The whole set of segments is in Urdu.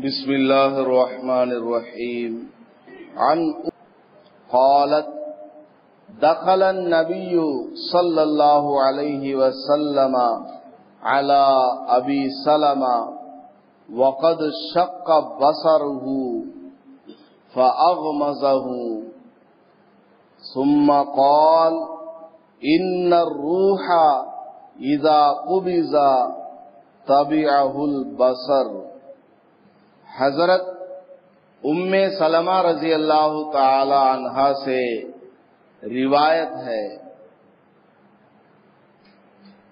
بسم الله الرحمن الرحيم. عن قالت دخل النبي صلى الله عليه وسلم على أبي سلمة وقد شق بصره فأغمزه ثم قال إن الروح إذا قبض تبعه البصر. حضرت ام سلمہ رضی اللہ تعالی عنہا سے روایت ہے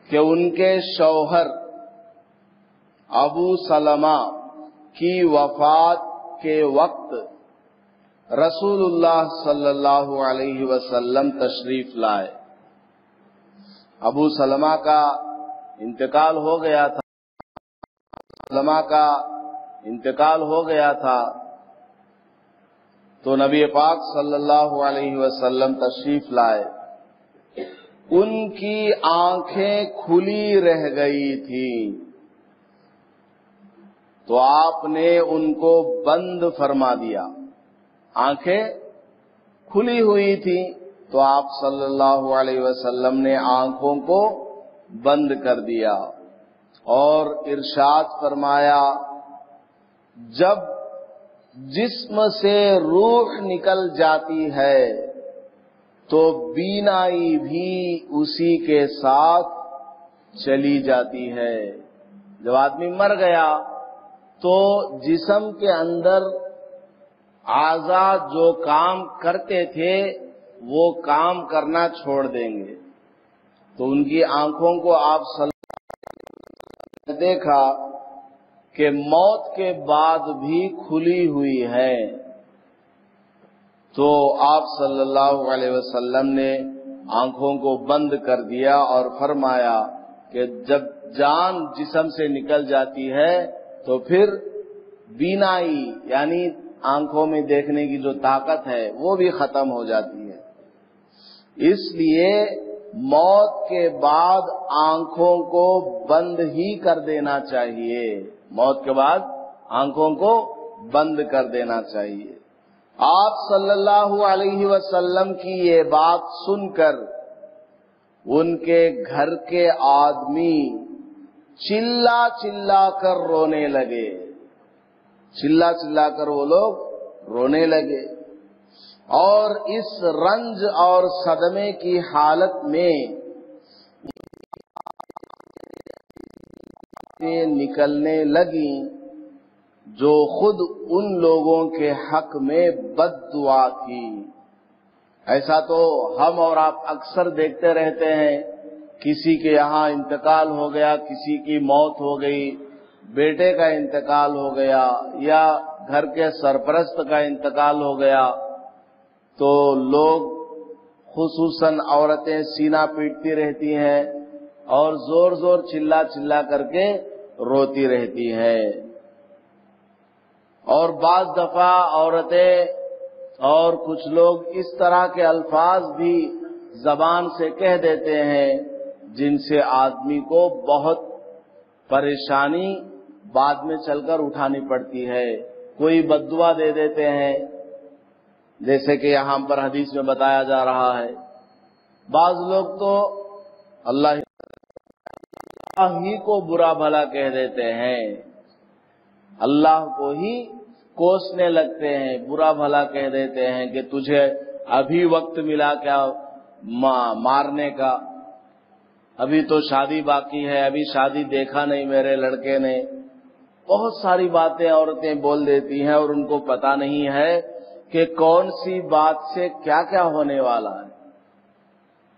کہ ان کے شوہر ابو سلمہ کی وفات کے وقت رسول اللہ صلی اللہ علیہ وسلم تشریف لائے. ابو سلمہ کا انتقال ہو گیا تھا. انتقال ہو گیا تھا تو نبی پاک صلی اللہ علیہ وسلم تشریف لائے. ان کی آنکھیں کھلی رہ گئی تھی تو آپ نے ان کو بند فرما دیا. آنکھیں کھلی ہوئی تھی تو آپ صلی اللہ علیہ وسلم نے آنکھوں کو بند کر دیا اور ارشاد فرمایا جب جسم سے روح نکل جاتی ہے تو بینائی بھی اسی کے ساتھ چلی جاتی ہے. جب آدمی مر گیا تو جسم کے اندر اعضاء جو کام کرتے تھے وہ کام کرنا چھوڑ دیں گے. تو ان کی آنکھوں کو آپ صلی اللہ علیہ وسلم نے دیکھا کہ موت کے بعد بھی کھلی ہوئی ہے. تو آپ صلی اللہ علیہ وسلم نے آنکھوں کو بند کر دیا اور فرمایا کہ جب جان جسم سے نکل جاتی ہے تو پھر بینائی یعنی آنکھوں میں دیکھنے کی جو طاقت ہے وہ بھی ختم ہو جاتی ہے. اس لیے موت کے بعد آنکھوں کو بند ہی کر دینا چاہیے. موت کے بعد آنکھوں کو بند کر دینا چاہیے. آپ صلی اللہ علیہ وسلم کی یہ بات سن کر ان کے گھر کے آدمی چلا چلا کر رونے لگے. چلا چلا کر وہ لوگ رونے لگے اور اس رنج اور صدمے کی حالت میں نکلنے لگی جو خود ان لوگوں کے حق میں بد دعا تھی. ایسا تو ہم اور آپ اکثر دیکھتے رہتے ہیں. کسی کے یہاں انتقال ہو گیا, کسی کی موت ہو گئی, بیٹے کا انتقال ہو گیا یا گھر کے سرپرست کا انتقال ہو گیا تو لوگ خصوصاً عورتیں سینہ پیٹتی رہتی ہیں اور زور زور چلا چلا کر کے روتی رہتی ہے. اور بعض دفعہ عورتیں اور کچھ لوگ اس طرح کے الفاظ بھی زبان سے کہہ دیتے ہیں جن سے آدمی کو بہت پریشانی بعد میں چل کر اٹھانی پڑتی ہے. کوئی بد دعا دے دیتے ہیں جیسے کہ یہاں پر حدیث میں بتایا جا رہا ہے. بعض لوگ تو اللہ ہی کو برا بھلا کہہ دیتے ہیں, اللہ کو ہی کوسنے لگتے ہیں, برا بھلا کہہ دیتے ہیں کہ تجھے ابھی وقت ملا کیا مارنے کا, ابھی تو شادی باقی ہے, ابھی شادی دیکھا نہیں میرے لڑکے نے. بہت ساری باتیں عورتیں بول دیتی ہیں اور ان کو پتہ نہیں ہے کہ کون سی بات سے کیا کیا ہونے والا ہے.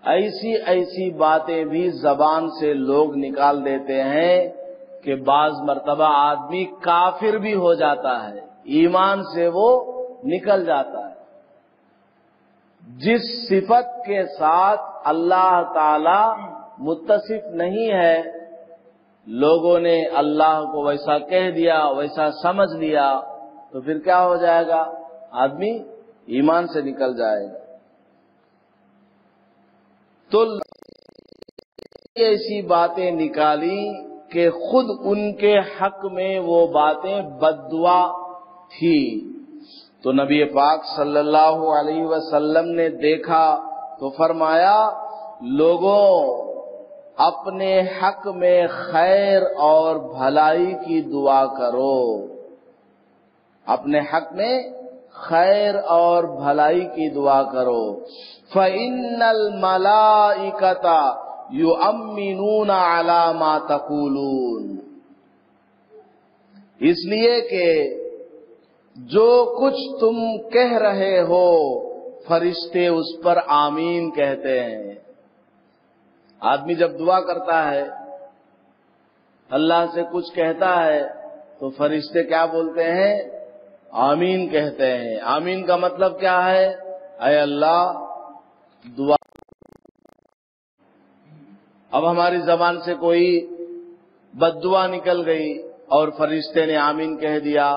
ایسی ایسی باتیں بھی زبان سے لوگ نکال دیتے ہیں کہ بعض مرتبہ آدمی کافر بھی ہو جاتا ہے, ایمان سے وہ نکل جاتا ہے. جس صفت کے ساتھ اللہ تعالی متصف نہیں ہے لوگوں نے اللہ کو ویسا کہہ دیا, ویسا سمجھ لیا تو پھر کیا ہو جائے گا, آدمی ایمان سے نکل جائے گا. تو ایسی باتیں نکالی کہ خود ان کے حق میں وہ باتیں بد-دعا تھی۔ تو نبی پاک صلی اللہ علیہ وسلم نے دیکھا تو فرمایا، لوگوں اپنے حق میں خیر اور بھلائی کی دعا کرو، اپنے حق میں خیر اور بھلائی کی دعا کرو۔ فَإِنَّ الْمَلَائِكَةَ يُؤَمِّنُونَ عَلَى مَا تَقُولُونَ، اس لیے کہ جو کچھ تم کہہ رہے ہو فرشتے اس پر آمین کہتے ہیں۔ آدمی جب دعا کرتا ہے، اللہ سے کچھ کہتا ہے، تو فرشتے کیا بولتے ہیں؟ آمین کہتے ہیں۔ آمین کا مطلب کیا ہے؟ اے اللہ دعا۔ اب ہماری زبان سے کوئی بد دعا نکل گئی اور فرشتے نے آمین کہہ دیا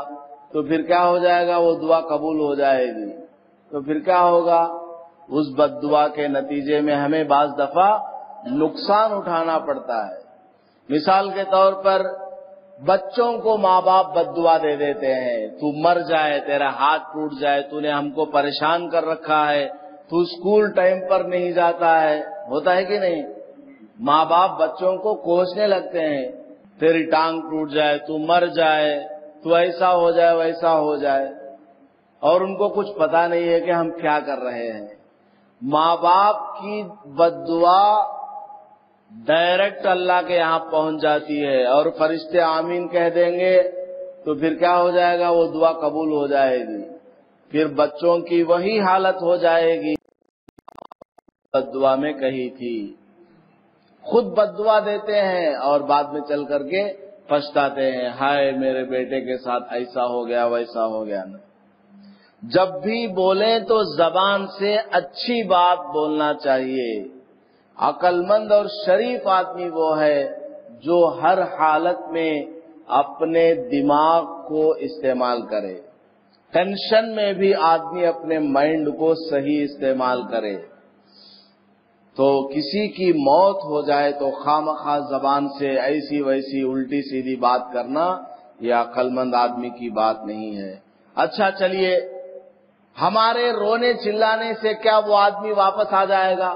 تو پھر کیا ہو جائے گا؟ وہ دعا قبول ہو جائے گی۔ تو پھر کیا ہوگا؟ اس بد دعا کے نتیجے میں ہمیں بعض دفعہ نقصان اٹھانا پڑتا ہے۔ مثال کے طور پر بچوں کو ماں باپ بد دعا دے دیتے ہیں، تو مر جائے، تیرا ہاتھ ٹوٹ جائے، تو نے ہم کو پریشان کر رکھا ہے، تو اسکول ٹائم پر نہیں جاتا ہے۔ ہوتا ہے کہ نہیں؟ ماں باپ بچوں کو کوسنے لگتے ہیں، تیری ٹانگ ٹوٹ جائے، تو مر جائے، تو ایسا ہو جائے ویسا ہو جائے، اور ان کو کچھ پتا نہیں ہے کہ ہم کیا کر رہے ہیں۔ ماں باپ کی بد دعا ڈائریکٹ اللہ کے یہاں پہنچ جاتی ہے، اور فرشتے آمین کہہ دیں گے تو پھر کیا ہو جائے گا؟ وہ دعا قبول ہو جائے گی۔ پھر بچوں کی وہی حالت ہو جائے گی بد دعا میں کہی تھی۔ خود بد دعا دیتے ہیں اور بعد میں چل کر کے پچھتاتے ہیں، ہائے میرے بیٹے کے ساتھ ایسا ہو گیا ویسا ہو گیا۔ جب بھی بولیں تو زبان سے اچھی بات بولنا چاہیے۔ عقل مند اور شریف آدمی وہ ہے جو ہر حالت میں اپنے دماغ کو استعمال کرے، ٹینشن میں بھی آدمی اپنے مائنڈ کو صحیح استعمال کرے۔ تو کسی کی موت ہو جائے تو خواہ زبان سے ایسی ویسی الٹی سیدھی بات کرنا یہ عقل مند آدمی کی بات نہیں ہے۔ اچھا چلیے، ہمارے رونے چلانے سے کیا وہ آدمی واپس آ جائے گا؟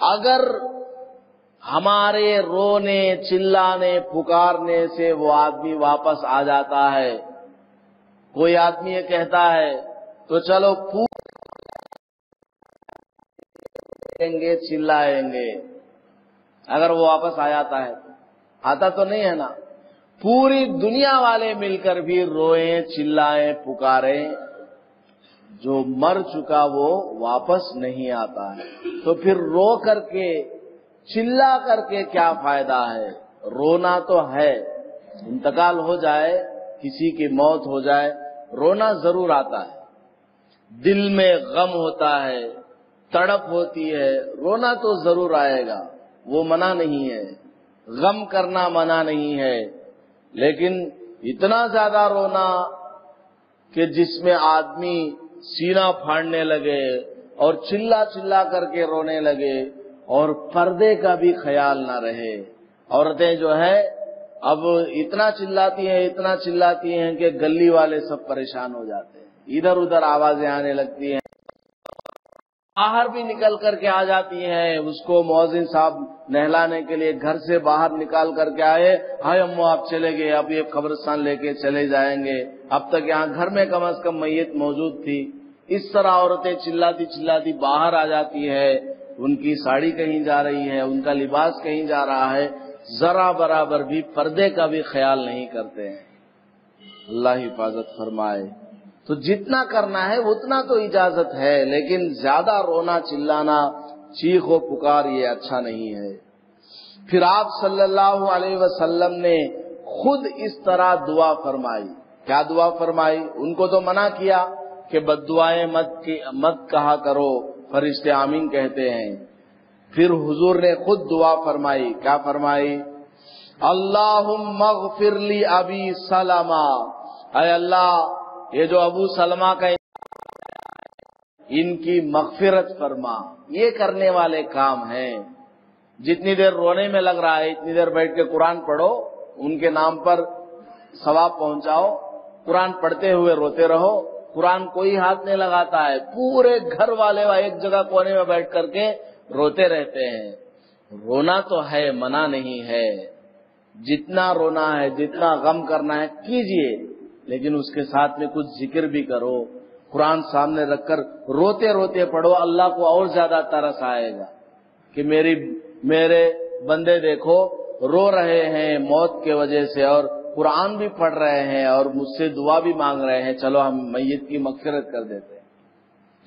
اگر ہمارے رونے چلانے پکارنے سے وہ آدمی واپس آ جاتا ہے، کوئی آدمی یہ کہتا ہے تو چلو گے چلائیں گے، اگر وہ واپس آ جاتا ہے، آتا تو نہیں ہے نا؟ پوری دنیا والے مل کر بھی روئیں چلائیں پکاریں، جو مر چکا وہ واپس نہیں آتا ہے، تو پھر رو کر کے چلا کر کے کیا فائدہ ہے؟ رونا تو ہے، انتقال ہو جائے، کسی کی موت ہو جائے، رونا ضرور آتا ہے، دل میں غم ہوتا ہے، تڑپ ہوتی ہے، رونا تو ضرور آئے گا، وہ منع نہیں ہے، غم کرنا منع نہیں ہے، لیکن اتنا زیادہ رونا کہ جس میں آدمی سینہ پھاڑنے لگے اور چلا چلا کر کے رونے لگے اور پردے کا بھی خیال نہ رہے۔ عورتیں جو ہے اب اتنا چلاتی ہیں کہ گلی والے سب پریشان ہو جاتے ہیں، ادھر ادھر آوازیں آنے لگتی ہیں، باہر بھی نکل کر کے آ جاتی ہیں، اس کو مؤذن صاحب نہلانے کے لیے گھر سے باہر نکال کر کے آئے، ہائے امو آپ چلے گئے، اب یہ قبرستان لے کے چلے جائیں گے، اب تک یہاں گھر میں کم از کم میت موجود تھی۔ اس طرح عورتیں چلاتی باہر آ جاتی ہے، ان کی ساڑی کہیں جا رہی ہے، ان کا لباس کہیں جا رہا ہے، ذرا برابر بھی پردے کا بھی خیال نہیں کرتے ہیں۔ اللہ حفاظت فرمائے۔ تو جتنا کرنا ہے اتنا تو اجازت ہے، لیکن زیادہ رونا چلانا چیخ و پکار یہ اچھا نہیں ہے۔ پھر آپ صلی اللہ علیہ وسلم نے خود اس طرح دعا فرمائی۔ کیا دعا فرمائی؟ ان کو تو منع کیا کہ بد دعائیں مت کہا کرو، فرشتے آمین کہتے ہیں۔ پھر حضور نے خود دعا فرمائی۔ کیا فرمائی؟ اللہم اغفر لی ابی سلمہ، اے اللہ یہ جو ابو سلمہ کا ان کی مغفرت فرما۔ یہ کرنے والے کام ہیں، جتنی دیر رونے میں لگ رہا ہے اتنی دیر بیٹھ کے قرآن پڑھو، ان کے نام پر ثواب پہنچاؤ، قرآن پڑھتے ہوئے روتے رہو۔ قرآن کوئی ہاتھ نہیں لگاتا ہے، پورے گھر والے ایک جگہ کونے میں بیٹھ کر کے روتے رہتے ہیں۔ رونا تو ہے، منع نہیں ہے، جتنا رونا ہے جتنا غم کرنا ہے کیجئے، لیکن اس کے ساتھ میں کچھ ذکر بھی کرو، قرآن سامنے رکھ کر روتے روتے پڑھو، اللہ کو اور زیادہ ترس آئے گا کہ میرے بندے دیکھو رو رہے ہیں موت کے وجہ سے، اور قرآن بھی پڑھ رہے ہیں اور مجھ سے دعا بھی مانگ رہے ہیں، چلو ہم میت کی مغفرت کر دیتے ہیں۔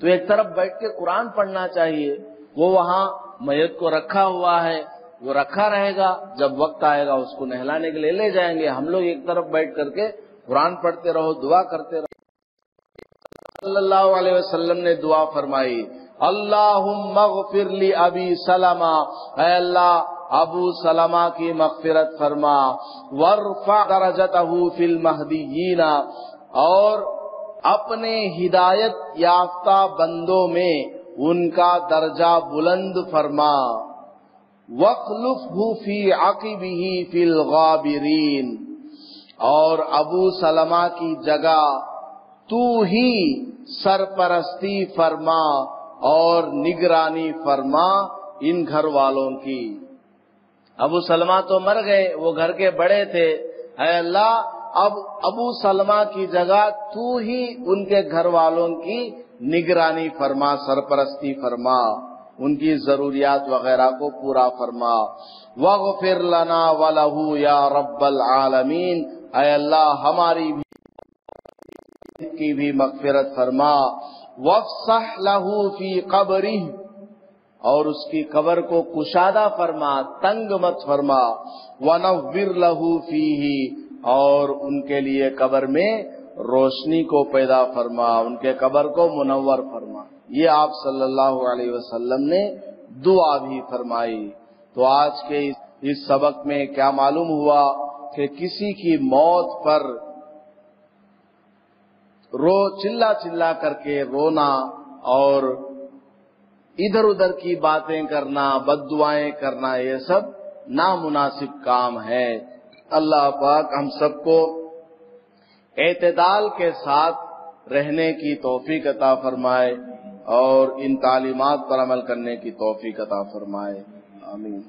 تو ایک طرف بیٹھ کے قرآن پڑھنا چاہیے، وہ وہاں میت کو رکھا ہوا ہے، وہ رکھا رہے گا، جب وقت آئے گا اس کو نہلانے کے لیے لے جائیں گے، ہم لوگ ایک طرف بیٹھ کر کے قرآن پڑھتے رہو، دعا کرتے رہو۔ صلی اللہ علیہ وسلم نے دعا فرمائی، اللہم اغفر لی ابی سلمہ، اے اللہ ابو سلمہ کی مغفرت فرما، وارفع درجتہ فی المہدیین، اور اپنے ہدایت یافتہ بندوں میں ان کا درجہ بلند فرما، واخلفہ فی عقبہ فی الغابرین، اور ابو سلمہ کی جگہ تو ہی سرپرستی فرما اور نگرانی فرما ان گھر والوں کی۔ ابو سلمہ تو مر گئے، وہ گھر کے بڑے تھے، اے اللہ اب ابو سلمہ کی جگہ تو ہی ان کے گھر والوں کی نگرانی فرما، سرپرستی فرما، ان کی ضروریات وغیرہ کو پورا فرما۔ واغفر لنا ولہ یا رب العالمین، اے اللہ ہماری کی بھی مغفرت فرما، وافسح لہ فی قبرہ، اور اس کی قبر کو کشادہ فرما، تنگ مت فرما، ونور لہ فیہ، اور ان کے لیے قبر میں روشنی کو پیدا فرما، ان کے قبر کو منور فرما۔ یہ آپ صلی اللہ علیہ وسلم نے دعا بھی فرمائی۔ تو آج کے اس سبق میں کیا معلوم ہوا کہ کسی کی موت پر چلا چلا کر کے رونا اور ادھر ادھر کی باتیں کرنا، بد دعائیں کرنا، یہ سب نامناسب کام ہے۔ اللہ پاک ہم سب کو اعتدال کے ساتھ رہنے کی توفیق عطا فرمائے اور ان تعلیمات پر عمل کرنے کی توفیق عطا فرمائے، آمین۔